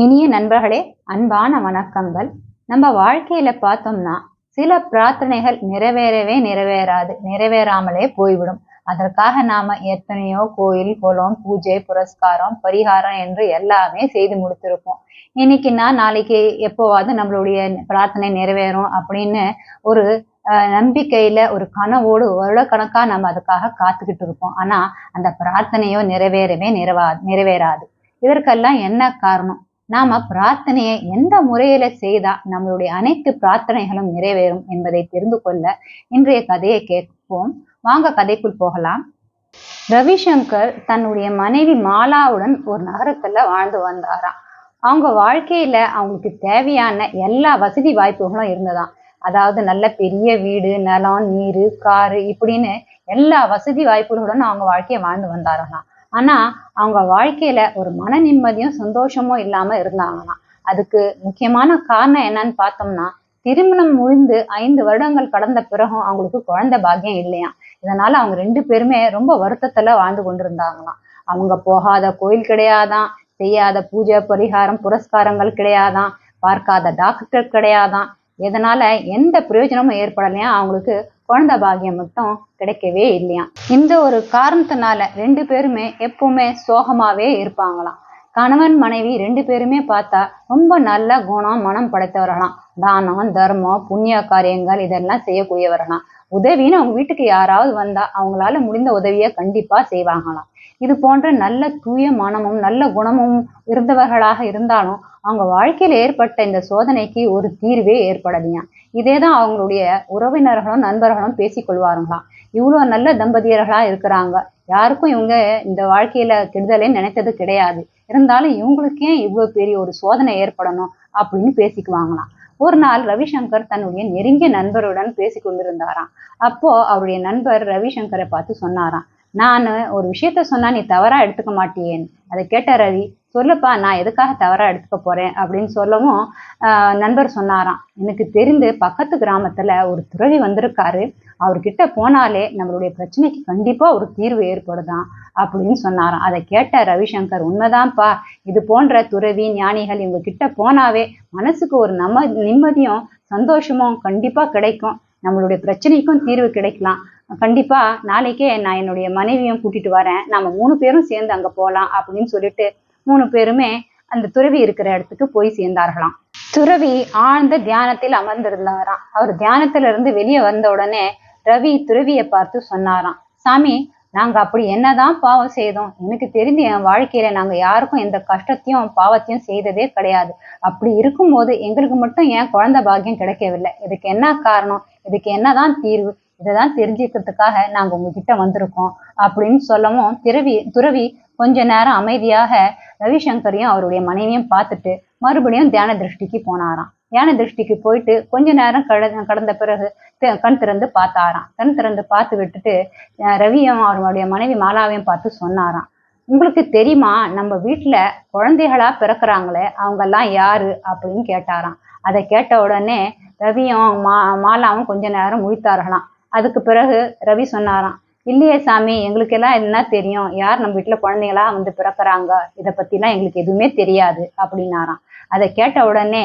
இனிய நண்பர்களே, அன்பான வணக்கங்கள். நம்ம வாழ்க்கையில பார்த்தோம்னா சில பிரார்த்தனைகள் நிறைவேறாமலே போய்விடும். அதற்காக நாம எத்தனையோ கோயில், குளம், பூஜை, புரஸ்காரம், பரிகாரம் என்று எல்லாமே செய்து முடித்திருப்போம். நாளைக்கு எப்போவாவது நம்மளுடைய பிரார்த்தனை நிறைவேறும் அப்படின்னு ஒரு நம்பிக்கையில, ஒரு கனவோடு வருடக்கணக்கா நம்ம அதுக்காக காத்துக்கிட்டு இருப்போம். ஆனா அந்த பிரார்த்தனையோ நிறைவேறாது. இதற்கெல்லாம் என்ன காரணம்? நாம பிரார்த்தனையை எந்த முறையில செய்தா நம்மளுடைய அனைத்து பிரார்த்தனைகளும் நிறைவேறும் என்பதை தெரிந்து கொள்ள இன்றைய கதையை கேட்போம். வாங்க கதைக்குள் போகலாம். ரவிசங்கர் தன்னுடைய மனைவி மாலாவுடன் ஒரு நகரத்துல வாழ்ந்து வந்தாராம். அவங்க வாழ்க்கையில அவங்களுக்கு தேவையான எல்லா வசதி வாய்ப்புகளும் இருந்ததாம். அதாவது நல்ல பெரிய வீடு, நிலம், நீரு, காரு இப்படின்னு எல்லா வசதி வாய்ப்புகளுடன் அவங்க வாழ்க்கையை வாழ்ந்து வந்தாராம். ஆனா அவங்க வாழ்க்கையில ஒரு மன நிம்மதியும் சந்தோஷமும் இல்லாம இருந்தாங்களாம். அதுக்கு முக்கியமான காரணம் என்னன்னு பார்த்தோம்னா, திருமணம் முடிந்து 5 வருடங்கள் கடந்த பிறகும் அவங்களுக்கு குழந்தை பாக்கியம் இல்லையாம். இதனால அவங்க 2 பேருமே ரொம்ப வருத்தத்துல வாழ்ந்து கொண்டிருந்தாங்களாம். அவங்க போகாத கோயில் கிடையாதான், செய்யாத பூஜை, பரிகாரம், புரஸ்காரங்கள் கிடையாதான், பார்க்காத டாக்டர் கிடையாதான். இதனால எந்த பிரயோஜனமும் ஏற்படலையா, அவங்களுக்கு குழந்தை பாக்கியம் மட்டும் கிடைக்கவே இல்லையாம். இந்த ஒரு காரணத்தினால 2 பேருமே எப்பவுமே சோகமாவே இருப்பாங்களாம். கணவன் மனைவி 2 பேருமே பார்த்தா ரொம்ப நல்ல குணம், மனம் படைத்தவர்களாம். தானம், தர்மம், புண்ணிய காரியங்கள் இதெல்லாம் செய்யக்கூடியவர்களாம். உதவின்னு அவங்க வீட்டுக்கு யாராவது வந்தா அவங்களால முடிந்த உதவியை கண்டிப்பா செய்வாங்களாம். இது போன்ற நல்ல தூய மனமும் நல்ல குணமும் இருந்தவர்களாக இருந்தாலும் அவங்க வாழ்க்கையில ஏற்பட்ட இந்த சோதனைக்கு ஒரு தீர்வே ஏற்படலையாம். இதேதான் அவங்களுடைய உறவினர்களும் நண்பர்களும் பேசிக்கொள்வார்களாம். இவ்வளவு நல்ல தம்பதியர்களா இருக்கிறாங்க, யாருக்கும் இவங்க இந்த வாழ்க்கையில கெடுதலே நினைத்தது கிடையாது, இருந்தாலும் இவங்களுக்கு ஏன் இவ்வளவு பெரிய ஒரு சோதனை ஏற்படணும் அப்படின்னு பேசிக்குவாங்களாம். ஒரு நாள் ரவிசங்கர் தன்னுடைய நெருங்கிய நண்பருடன் பேசி கொண்டிருந்தாராம். அப்போ அவருடைய நண்பர் ரவிசங்கரை பார்த்து சொன்னாராம், நான் ஒரு விஷயத்த சொன்னா நீ தவறா எடுத்துக்க மாட்டியேன்னு. அதை கேட்ட ரவி, சொல்லப்பா, நான் எதுக்காக தவறா எடுத்துக்க போறேன் அப்படின்னு சொல்லவும் நண்பர் சொன்னாராம், எனக்கு தெரிந்து பக்கத்து கிராமத்துல ஒரு துறவி வந்திருக்காரு, அவர்கிட்ட போனாலே நம்மளுடைய பிரச்சனைக்கு கண்டிப்பா ஒரு தீர்வு ஏற்படுதான் அப்படின்னு சொன்னாராம். அதை கேட்ட ரவிசங்கர், உண்மைதான்ப்பா, இது போன்ற துறவி ஞானிகள் இவங்க கிட்ட போனாவே மனசுக்கு ஒரு நிம்மதியும் சந்தோஷமும் கண்டிப்பா கிடைக்கும், நம்மளுடைய பிரச்சனைக்கும் தீர்வு கிடைக்கலாம். கண்டிப்பா நாளைக்கே நான் என்னுடைய மனைவியும் கூட்டிட்டு வரேன், நம்ம 3 பேரும் சேர்ந்து அங்க போலாம் அப்படின்னு சொல்லிட்டு 3 பேருமே அந்த துறவி இருக்கிற இடத்துக்கு போய் சேர்ந்தார்களாம். துறவி ஆழ்ந்த தியானத்தில் அமர்ந்திருந்தாராம். அவர் தியானத்துல இருந்து வெளியே வந்த உடனே ரவி துறவியை பார்த்து சொன்னாராம், சாமி, நாங்க அப்படி என்னதான் பாவம் செய்தோம்? எனக்கு தெரிந்து என் வாழ்க்கையில நாங்க யாருக்கும் எந்த கஷ்டத்தையும் பாவத்தையும் செய்ததே கிடையாது. அப்படி இருக்கும்போது எங்களுக்கு மட்டும் ஏன் குழந்தை பாக்கியம் கிடைக்கவில்லை? இதுக்கு என்ன காரணம்? இதுக்கு என்னதான் தீர்வு? இதைதான் தெரிஞ்சுக்கிறதுக்காக நாங்க உங்ககிட்ட வந்திருக்கோம் அப்படின்னு சொல்லவும் துறவி கொஞ்ச நேரம் அமைதியாக ரவிசங்கரையும் அவருடைய மனைவியும் பார்த்துட்டு மறுபடியும் தியான திருஷ்டிக்கு போனாராம். தியான திருஷ்டிக்கு போயிட்டு கொஞ்ச நேரம் கடந்த பிறகு கண் திறந்து பார்த்தாராம். கண் திறந்து பார்த்து விட்டுட்டு ரவியும் அவருடைய மனைவி மாலாவையும் பார்த்து சொன்னாராம், உங்களுக்கு தெரியுமா, நம்ம வீட்டுல குழந்தைகளா பிறக்கிறாங்களே அவங்கெல்லாம் யாரு அப்படின்னு கேட்டாராம். அதை கேட்ட உடனே ரவியும் மாலாவும் கொஞ்ச நேரம் முழித்தார்களாம். அதுக்கு பிறகு ரவி சொன்னாராம், இல்லையே சாமி, எங்களுக்கு எல்லாம் என்ன தெரியும், யார் நம்ம வீட்டுல குழந்தைங்களா வந்து பிறக்கிறாங்க, இதை பத்தி எல்லாம் எங்களுக்கு எதுவுமே தெரியாது அப்படின்னாராம். அதை கேட்ட உடனே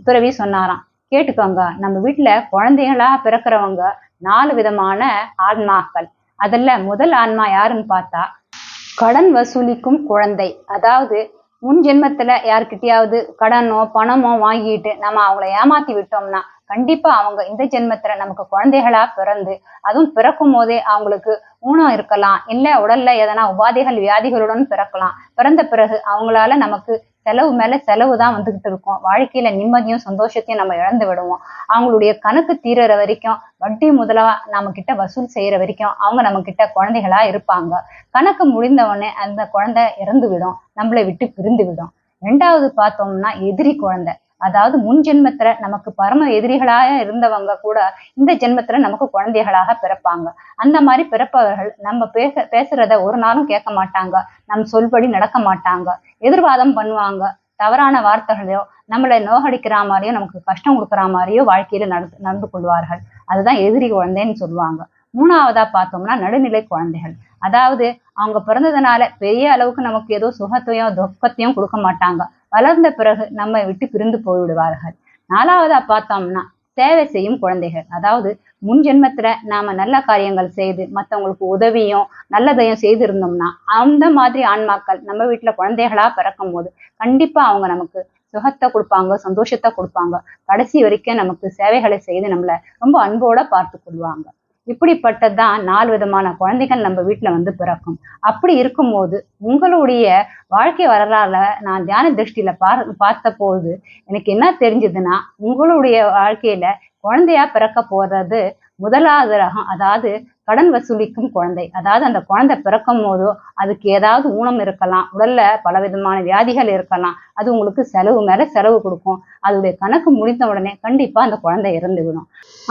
துறவி சொன்னாராம், கேட்டுக்கோங்க, நம்ம வீட்டுல குழந்தைகளா பிறக்கிறவங்க 4 விதமான ஆன்மாக்கள். அதுல முதல் ஆன்மா யாருன்னு பார்த்தா கடன் வசூலிக்கும் குழந்தை. அதாவது முன் ஜென்மத்துல யாருக்கிட்டையாவது கடனோ பணமோ வாங்கிட்டு நம்ம அவங்கள ஏமாத்தி விட்டோம்னா கண்டிப்பா அவங்க இந்த ஜென்மத்துல நமக்கு குழந்தைகளா பிறந்து, அதுவும் பிறக்கும் போதே அவங்களுக்கு ஊனம் இருக்கலாம், இல்ல உடல்ல எதனா உபாதைகள் வியாதிகளுடன் பிறக்கலாம். பிறந்த பிறகு அவங்களால நமக்கு செலவு மேல செலவு தான் வந்துகிட்டு இருக்கும். வாழ்க்கையில நிம்மதியும் சந்தோஷத்தையும் நம்ம இழந்து விடுவோம். அவங்களுடைய கணக்கு தீர்ற வரைக்கும், வட்டி முதலா நம்ம கிட்ட வசூல் செய்யற வரைக்கும் அவங்க நம்ம கிட்ட குழந்தைகளா இருப்பாங்க. கணக்கு முடிந்த உடனே அந்த குழந்தை இறந்து விடும், நம்மளை விட்டு பிரிந்து விடும். 2வது பார்த்தோம்னா எதிரி குழந்தை. அதாவது முன் ஜென்மத்துல நமக்கு பரம எதிரிகளாக இருந்தவங்க கூட இந்த ஜென்மத்துல நமக்கு குழந்தைகளாக பிறப்பாங்க. அந்த மாதிரி பிறப்பவர்கள் நம்ம பேசுறத ஒரு நாளும் கேட்க மாட்டாங்க, நம் சொல்படி நடக்க மாட்டாங்க, எதிர்வாதம் பண்ணுவாங்க, தவறான வார்த்தைகளையோ நம்மளை நோகடிக்கிற மாதிரியோ நமக்கு கஷ்டம் கொடுக்குற மாதிரியோ வாழ்க்கையில நடந்து கொள்வார்கள். அதுதான் எதிரி குழந்தைன்னு சொல்லுவாங்க. 3வதா பார்த்தோம்னா நடுநிலை குழந்தைகள். அதாவது அவங்க பிறந்ததுனால பெரிய அளவுக்கு நமக்கு ஏதோ சுகத்தையும் துக்கத்தையும் கொடுக்க மாட்டாங்க, வளர்ந்த பிறகு நம்மை விட்டு பிரிந்து போய்விடுவார்கள். 4வதா பார்த்தோம்னா சேவை செய்யும் குழந்தைகள். அதாவது முன் ஜென்மத்துல நாம நல்ல காரியங்கள் செய்து மத்தவங்களுக்கு உதவியும் நல்லதையும் செய்திருந்தோம்னா அந்த மாதிரி ஆன்மாக்கள் நம்ம வீட்டுல குழந்தைகளா பிறக்கும் போது கண்டிப்பா அவங்க நமக்கு சுகத்தை கொடுப்பாங்க, சந்தோஷத்தை கொடுப்பாங்க. கடைசி வரைக்கும் நமக்கு சேவைகளை செய்து நம்மள ரொம்ப அன்போட பார்த்து கொள்வாங்க. இப்படிப்பட்டதான் 4 விதமான குழந்தைகள் நம்ம வீட்டுல வந்து பிறக்கும். அப்படி இருக்கும்போது உங்களுடைய வாழ்க்கை வரலாறுல நான் தியான திருஷ்டியில பார்த்த போது எனக்கு என்ன தெரிஞ்சதுன்னா, உங்களுடைய வாழ்க்கையில குழந்தையா பிறக்க போறது முதலாவது ரகம். அதாவது கடன் வசூலிக்கும் குழந்தை. அதாவது அந்த குழந்தை பிறக்கும் போதோ அதுக்கு ஏதாவது ஊனம் இருக்கலாம், உடல்ல பலவிதமான வியாதிகள் இருக்கலாம். அது உங்களுக்கு செலவு மேல செலவு கொடுக்கும். அதோடைய கணக்கு முடிந்த உடனே கண்டிப்பா அந்த குழந்தை இறந்து விடும்.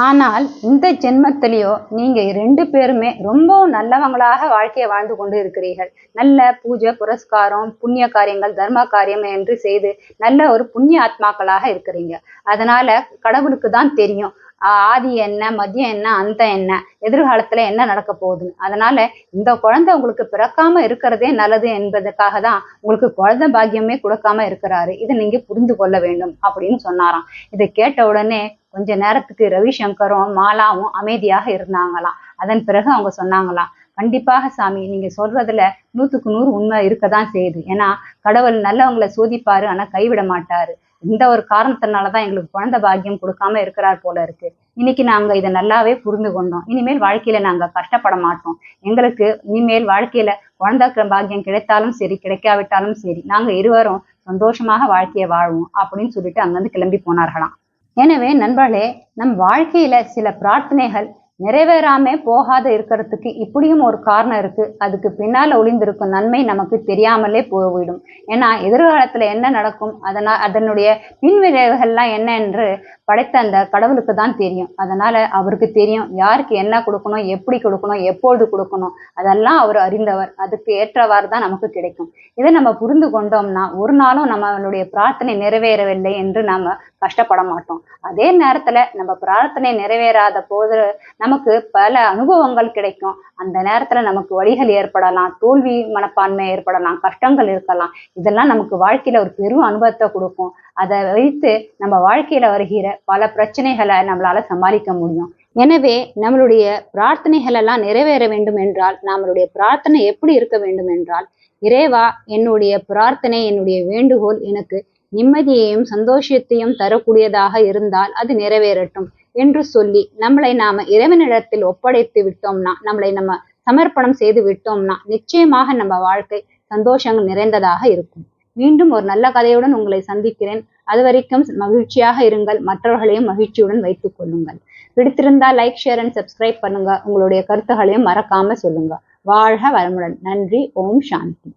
ஆனால் இந்த ஜென்மத்திலேயோ நீங்க 2 பேருமே ரொம்பவும் நல்லவங்களாக வாழ்க்கையை வாழ்ந்து கொண்டு இருக்கிறீர்கள். நல்ல பூஜை புரஸ்காரம் புண்ணிய காரியங்கள் தர்ம காரியம் என்று செய்து நல்ல ஒரு புண்ணிய ஆத்மாக்களாக இருக்கிறீங்க. அதனால கடவுளுக்கு தான் தெரியும் ஆதி என்ன, மதியம் என்ன, அந்தம் என்ன, எதிர்காலத்துல என்ன நடக்க போகுதுன்னு. அதனால இந்த குழந்தை உங்களுக்கு பிறக்காம இருக்கிறதே நல்லது என்பதற்காக தான் உங்களுக்கு குழந்தை பாக்கியமே கொடுக்காம இருக்கிறாரு. இதை நீங்க புரிந்து கொள்ள வேண்டும் அப்படின்னு சொன்னாராம். இதை கேட்ட உடனே கொஞ்ச நேரத்துக்கு ரவிசங்கரும் மாலாவும் அமைதியாக இருந்தாங்களாம். அதன் பிறகு அவங்க சொன்னாங்களாம், கண்டிப்பாக சாமி நீங்க சொல்றதுல 100க்கு 100 உண்மை இருக்கதான் செய்யுது. ஏன்னா கடவுள் நல்லவங்களை சோதிப்பாரு, ஆனா கைவிட மாட்டாரு. இந்த ஒரு காரணத்தினாலதான் எங்களுக்கு குழந்தை பாக்கியம் கொடுக்காம இருக்கிறார் போல இருக்கு. இன்னைக்கு நாங்க இதை நல்லாவே புரிந்து கொண்டோம். இனிமேல் வாழ்க்கையில நாங்க கஷ்டப்பட மாட்டோம். எங்களுக்கு இனிமேல் வாழ்க்கையில குழந்தை பாக்கியம் கிடைத்தாலும் சரி கிடைக்காவிட்டாலும் சரி நாங்க இருவரும் சந்தோஷமாக வாழ்க்கையை வாழ்வோம் அப்படின்னு சொல்லிட்டு அங்கிருந்து கிளம்பி போனார்களாம். எனவே நண்பர்களே, நம் வாழ்க்கையில சில பிரார்த்தனைகள் நிறைவேறாம போகாத இருக்கிறதுக்கு இப்படியும் ஒரு காரணம் இருக்கு. அதுக்கு பின்னால ஒளிந்திருக்கும் நன்மை நமக்கு தெரியாமலே போய்விடும். ஏன்னா எதிர்காலத்துல என்ன நடக்கும், அதனுடைய பின்விளைவுகள்லாம் என்ன என்று படைத்த அந்த கடவுளுக்கு தான் தெரியும். அதனால அவருக்கு தெரியும் யாருக்கு என்ன கொடுக்கணும், எப்படி கொடுக்கணும், எப்பொழுது கொடுக்கணும், அதெல்லாம் அவர் அறிந்தவர். அதுக்கு ஏற்றவாறு தான் நமக்கு கிடைக்கும். இதை நம்ம புரிந்து கொண்டோம்னா ஒரு நாளும் நம்மளுடைய பிரார்த்தனை நிறைவேறவில்லை என்று நாம கஷ்டப்பட மாட்டோம். அதே நேரத்துல நம்ம பிரார்த்தனை நிறைவேறாத போது நமக்கு பல அனுபவங்கள் கிடைக்கும். அந்த நேரத்துல நமக்கு வழிகள் ஏற்படலாம், தோல்வி மனப்பான்மை ஏற்படலாம், கஷ்டங்கள் இருக்கலாம். இதெல்லாம் நமக்கு வாழ்க்கையில ஒரு பெரும் அனுபவத்தை கொடுக்கும். அதை வைத்து நம்ம வாழ்க்கையில வருகிற பல பிரச்சனைகளை நம்மளால சமாளிக்க முடியும். எனவே நம்மளுடைய பிரார்த்தனைகள் எல்லாம் நிறைவேற வேண்டும் என்றால் நம்மளுடைய பிரார்த்தனை எப்படி இருக்க வேண்டும் என்றால், இறைவா என்னுடைய பிரார்த்தனை என்னுடைய வேண்டுகோள் எனக்கு நிம்மதியையும் சந்தோஷத்தையும் தரக்கூடியதாக இருந்தால் அது நிறைவேறட்டும் என்று சொல்லி நம்மளை நாம இறைவனிடத்தில் ஒப்படைத்து விட்டோம்னா, நம்மளை நம்ம சமர்ப்பணம் செய்து விட்டோம்னா நிச்சயமாக நம்ம வாழ்க்கை சந்தோஷங்கள் நிறைந்ததாக இருக்கும். மீண்டும் ஒரு நல்ல கதையுடன் உங்களை சந்திக்கிறேன். அது வரைக்கும் மகிழ்ச்சியாக இருங்கள், மற்றவர்களையும் மகிழ்ச்சியுடன் வைத்துக் கொள்ளுங்கள். பிடித்திருந்தால் லைக், ஷேர் அண்ட் சப்ஸ்கிரைப் பண்ணுங்க. உங்களுடைய கருத்துகளையும் மறக்காம சொல்லுங்க. வாழ்க வளமுடன். நன்றி. ஓம் சாந்தி.